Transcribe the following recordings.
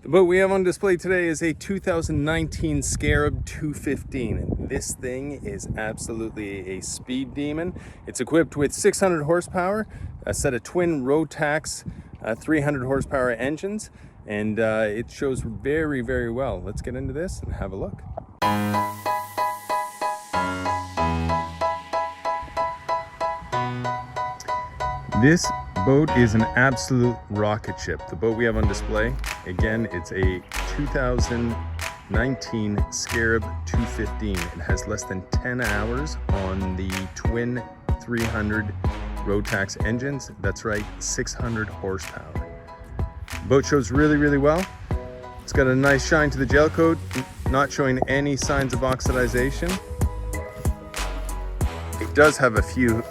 The boat we have on display today is a 2019 Scarab 215. This thing is absolutely a speed demon. It's equipped with 600 horsepower, a set of twin Rotax 300 horsepower engines, and it shows very, very well. Let's get into this and have a look. This boat is an absolute rocket ship. The boat we have on display, again, it's a 2019 Scarab 215. It has less than 10 hours on the twin 300 Rotax engines. That's right, 600 horsepower. The boat shows really, really well. It's got a nice shine to the gel coat, not showing any signs of oxidization. It does have a few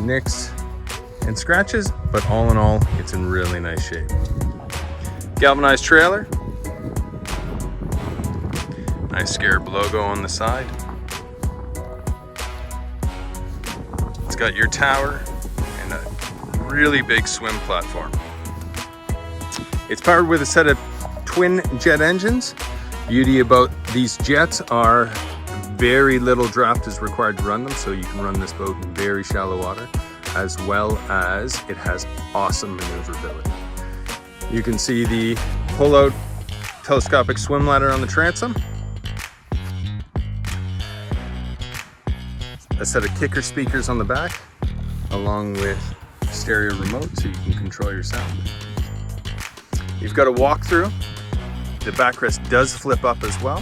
nicks and scratches, but all in all, it's in really nice shape. Galvanized trailer, nice Scarab logo on the side. It's got your tower and a really big swim platform. It's powered with a set of twin jet engines. Beauty about these jets are very little draft is required to run them, so you can run this boat in very shallow water, as well as it has awesome maneuverability. You can see the pull-out telescopic swim ladder on the transom, a set of kicker speakers on the back, along with stereo remote so you can control your sound. You've got a walkthrough. The backrest does flip up as well.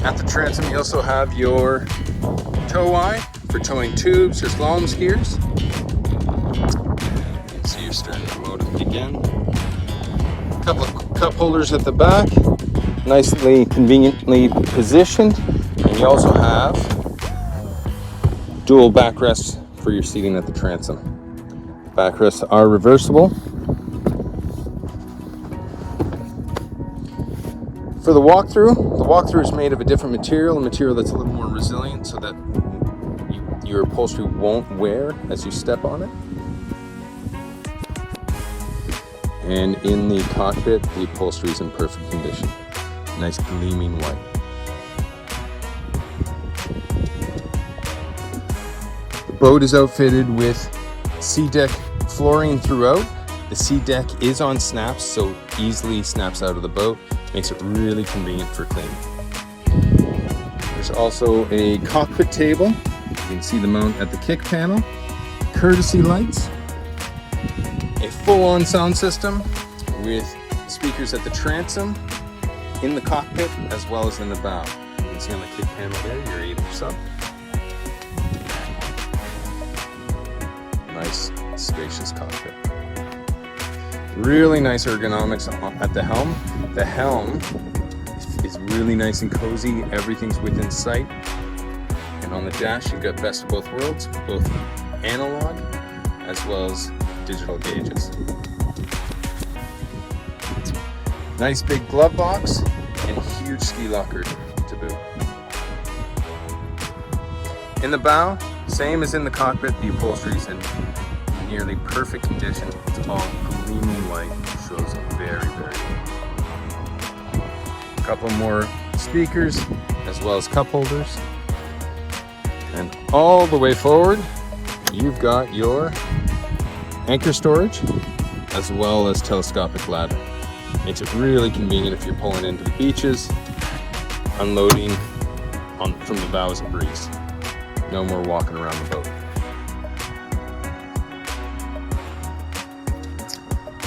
At the transom, you also have your tow eye for towing tubes or slalom skiers. You can see your stern remote again. A couple of cup holders at the back, nicely, conveniently positioned. And you also have dual backrests for your seating at the transom. Backrests are reversible. For the walkthrough is made of a different material, a material that's a little more resilient so that your upholstery won't wear as you step on it. And in the cockpit, the upholstery is in perfect condition. Nice gleaming white. The boat is outfitted with C-deck flooring throughout. The C-deck is on snaps, so easily snaps out of the boat. Makes it really convenient for cleaning. There's also a cockpit table. You can see the mount at the kick panel. Courtesy lights. A full-on sound system with speakers at the transom, in the cockpit, as well as in the bow. You can see on the kick panel there, your 8-inch sub. Nice, spacious cockpit. Really nice ergonomics at the helm. The helm is really nice and cozy. Everything's within sight. And on the dash, you've got best of both worlds, both analog as well as digital gauges. Nice big glove box and huge ski locker to boot. In the bow, same as in the cockpit, the upholstery's in nearly perfect condition. It's all gleaming white, shows very, very well. A couple more speakers as well as cup holders. And all the way forward, you've got your anchor storage as well as telescopic ladder. Makes it really convenient if you're pulling into the beaches, unloading from the bow is a breeze. No more walking around the boat.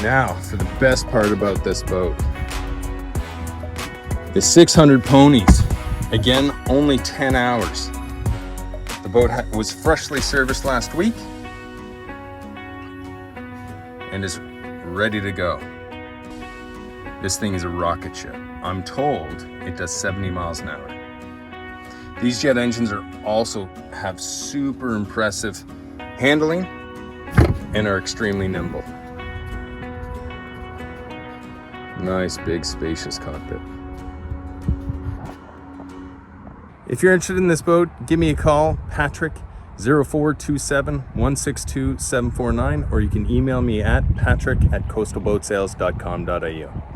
Now, for the best part about this boat. The 600 ponies. Again, only 10 hours. The boat was freshly serviced last week and is ready to go. This thing is a rocket ship. I'm told it does 70 miles an hour. These jet engines also have super impressive handling and are extremely nimble. Nice, big, spacious cockpit. If you're interested in this boat, give me a call, Patrick 0427 162 749, or you can email me at patrick@coastalboatsales.com.au.